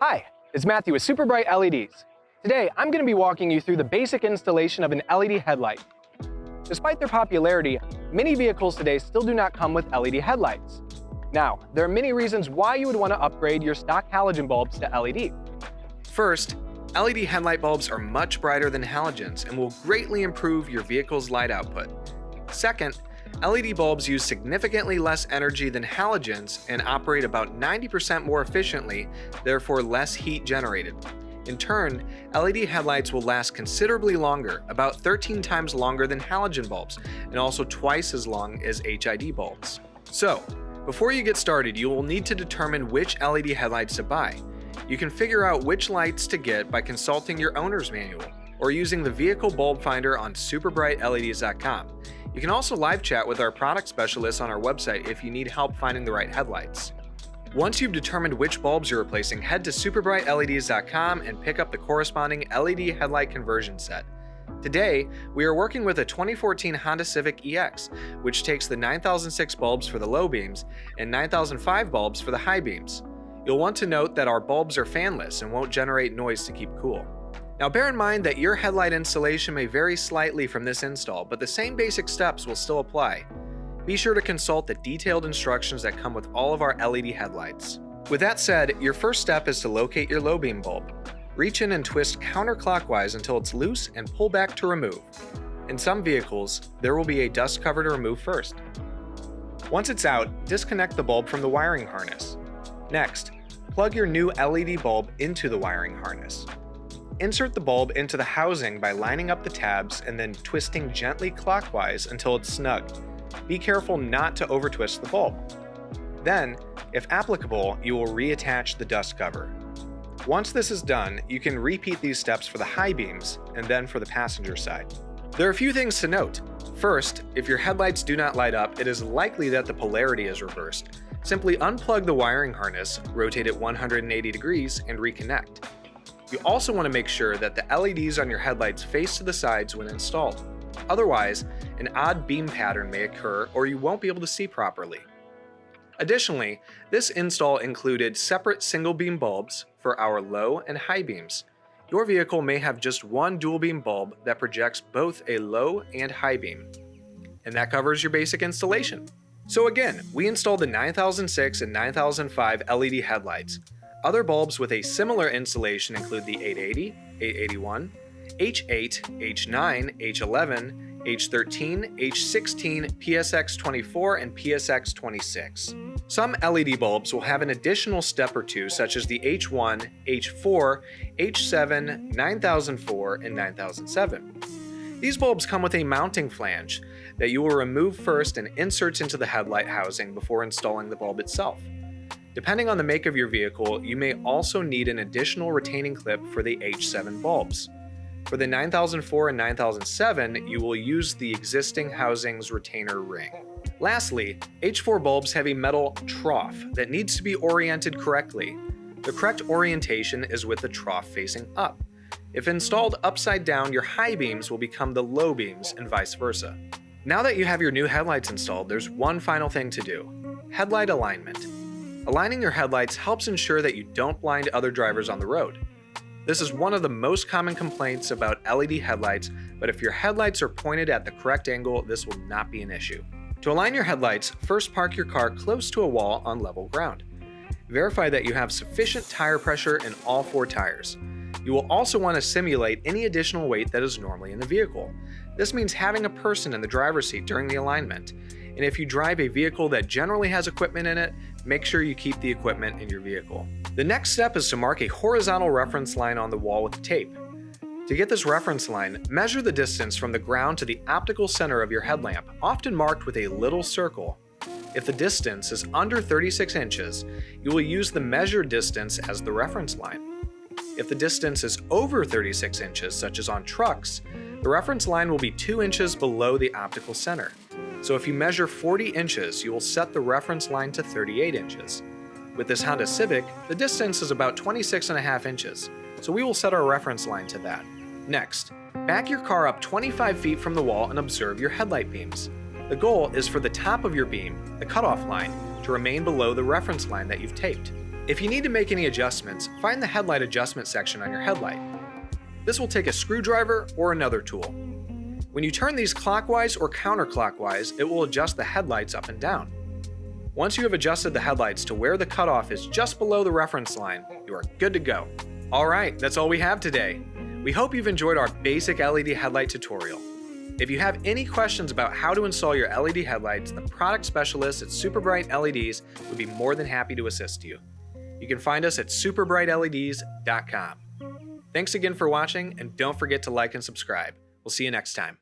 Hi, it's Matthew with Super Bright LEDs. Today, I'm going to be walking you through the basic installation of an LED headlight. Despite their popularity, many vehicles today still do not come with LED headlights. Now, there are many reasons why you would want to upgrade your stock halogen bulbs to LED. First, LED headlight bulbs are much brighter than halogens and will greatly improve your vehicle's light output. Second, LED bulbs use significantly less energy than halogens and operate about 90% more efficiently, therefore less heat generated. In turn, LED headlights will last considerably longer, about 13 times longer than halogen bulbs, and also twice as long as HID bulbs. So, before you get started, you will need to determine which LED headlights to buy. You can figure out which lights to get by consulting your owner's manual, or using the vehicle bulb finder on superbrightleds.com. You can also live chat with our product specialists on our website if you need help finding the right headlights. Once you've determined which bulbs you're replacing, head to superbrightleds.com and pick up the corresponding LED headlight conversion set. Today, we are working with a 2014 Honda Civic EX, which takes the 9006 bulbs for the low beams and 9005 bulbs for the high beams. You'll want to note that our bulbs are fanless and won't generate noise to keep cool. Now bear in mind that your headlight installation may vary slightly from this install, but the same basic steps will still apply. Be sure to consult the detailed instructions that come with all of our LED headlights. With that said, your first step is to locate your low beam bulb. Reach in and twist counterclockwise until it's loose and pull back to remove. In some vehicles, there will be a dust cover to remove first. Once it's out, disconnect the bulb from the wiring harness. Next, plug your new LED bulb into the wiring harness. Insert the bulb into the housing by lining up the tabs and then twisting gently clockwise until it's snug. Be careful not to over-twist the bulb. Then, if applicable, you will reattach the dust cover. Once this is done, you can repeat these steps for the high beams and then for the passenger side. There are a few things to note. First, if your headlights do not light up, it is likely that the polarity is reversed. Simply unplug the wiring harness, rotate it 180 degrees, and reconnect. You also want to make sure that the LEDs on your headlights face to the sides when installed. Otherwise, an odd beam pattern may occur or you won't be able to see properly. Additionally, this install included separate single beam bulbs for our low and high beams. Your vehicle may have just one dual beam bulb that projects both a low and high beam. And that covers your basic installation. So again, we installed the 9006 and 9005 LED headlights. Other bulbs with a similar installation include the 880, 881, H8, H9, H11, H13, H16, PSX24, and PSX26. Some LED bulbs will have an additional step or two, such as the H1, H4, H7, 9004, and 9007. These bulbs come with a mounting flange that you will remove first and insert into the headlight housing before installing the bulb itself. Depending on the make of your vehicle, you may also need an additional retaining clip for the H7 bulbs. For the 9004 and 9007, you will use the existing housing's retainer ring. Lastly, H4 bulbs have a metal trough that needs to be oriented correctly. The correct orientation is with the trough facing up. If installed upside down, your high beams will become the low beams and vice versa. Now that you have your new headlights installed, there's one final thing to do: headlight alignment. Aligning your headlights helps ensure that you don't blind other drivers on the road. This is one of the most common complaints about LED headlights, but if your headlights are pointed at the correct angle, this will not be an issue. To align your headlights, first park your car close to a wall on level ground. Verify that you have sufficient tire pressure in all four tires. You will also want to simulate any additional weight that is normally in the vehicle. This means having a person in the driver's seat during the alignment. And if you drive a vehicle that generally has equipment in it, make sure you keep the equipment in your vehicle. The next step is to mark a horizontal reference line on the wall with tape. To get this reference line, measure the distance from the ground to the optical center of your headlamp, often marked with a little circle. If the distance is under 36 inches, you will use the measured distance as the reference line. If the distance is over 36 inches, such as on trucks, the reference line will be 2 inches below the optical center. So if you measure 40 inches, you will set the reference line to 38 inches. With this Honda Civic, the distance is about 26.5 inches, so we will set our reference line to that. Next, back your car up 25 feet from the wall and observe your headlight beams. The goal is for the top of your beam, the cutoff line, to remain below the reference line that you've taped. If you need to make any adjustments, find the headlight adjustment section on your headlight. This will take a screwdriver or another tool. When you turn these clockwise or counterclockwise, it will adjust the headlights up and down. Once you have adjusted the headlights to where the cutoff is just below the reference line, you are good to go. Alright, that's all we have today. We hope you've enjoyed our basic LED headlight tutorial. If you have any questions about how to install your LED headlights, the product specialists at Super Bright LEDs would be more than happy to assist you. You can find us at superbrightleds.com. Thanks again for watching, and don't forget to like and subscribe. We'll see you next time.